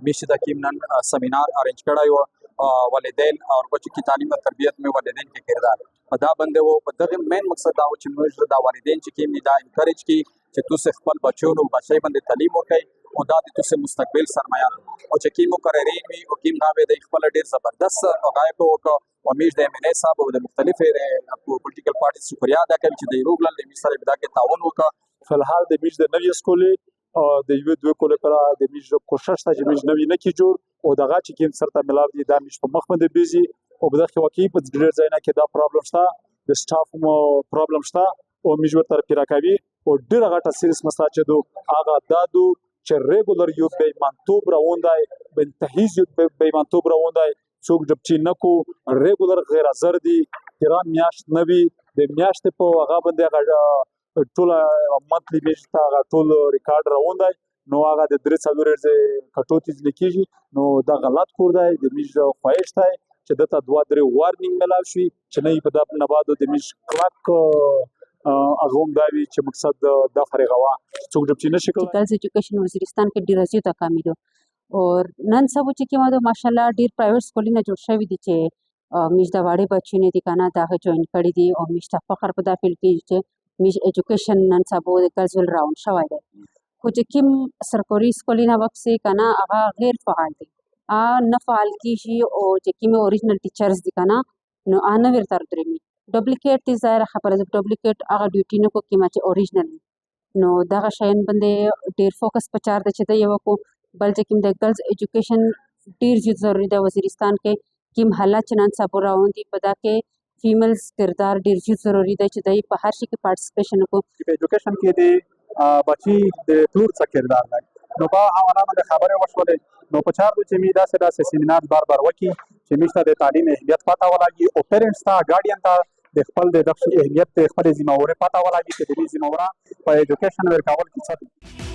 میشه د کیم نن سیمینار ارینج کړی و والدین او بچو کی تعلیم او تربیت میں والدین کے کردار دا بنده و په دغه مین مقصد دا و چې موږ د والدین چې کیم دا انکریج کی چې تاسو خپل بچو نو بچي باندې تعلیم وکړي او دا د تاسو مستقبل سرمایه او چې کیم مقررین وي او کیم غاوی د خپل ډیر زبردست او غایب او امید د امنیت صاحب او د مختلفو پولیټیکل پارټي شکریا ادا کوي چې د روغلن د میسره بدا کې تعاون وکړه فلحال د میج د نوې سکولې د یو دوه کول پر د میج کوشش ته چې میج نوې نه کی جوړ او دغه چې کیم سره ملاو دي دا میج په مخ باندې بيزي او بدغه واقعي په ډیر ځای نه کې دا پرابلم شته د سټاف مو پرابلم شته او میج ور تر پیراکوي او ډیر غټه سیریس مسله چې دو هغه دادو چې ریګولر یو بیمانتوب راوندای بنتهیز یو بیمانتوب راوندای څوک جبچی نکو ریګولر غیر حاضر دي ایران میاشت نوي د میاشت په هغه باندې ټول منتلی میج تا ټول ریکارډ راوندای نو هغه د درې څلور کټوتیز لیکيږي نو دا غلط کور دی د میج خواهش دی چې دته دوه درې وارنینګ ملاو شي چې نه په دغه نبادو د میج کلاک اغوم دا وی چې مقصد د فرغوا څوک د چینه شکل ګرلز ایجوکیشن وزیرستان کې ډیر زیات کامی دي او نن سبا چې کومه ماشاءالله ډیر پرایویټ سکولونه جوړ شوی دي چې میج د واړې بچی نه دي کنه دا جوین کړی دي او میج ته فخر په داخل کې چې میج ایجوکیشن نن سبا د ګرلز ول راوند شوی دی خو چې کوم سرکاري سکولونه وکسي کنه هغه غیر فعال دي نه فعال کیږي او چې کوم اوریجنل ټیچرز دي کنه نو ان ور تر درمي ډوپلیکیټ دي ظاهر خبره ده ډوپلیکیټ هغه ډیوټي نه کو کیما چې اوریجنل نو دغه شین باندې ډیر فوکس پچار د چې د یو کو بل چې کوم د ګرلز ایجوکیشن ډیر ضروري ده وزیرستان کې کوم حالات چنان صبر راوندي په دا کې فیمیلز کردار ډیر ضروري ده چې د په هر شي کې پارټیسپیشن کو په ایجوکیشن کې د بچي د پلور څخه کردار دی نو په حواله باندې خبره وشولې نو په چار د چې می داسې سیمینار بار وکي چې میشته د تعلیم اهمیت پتا ولګي او پیرنټس ته ګارډین ته د خپل د اهمیت خپل ذمہ واره پتا ولګي چې د ذمہ واره په ایجوکیشن ورکول کې څه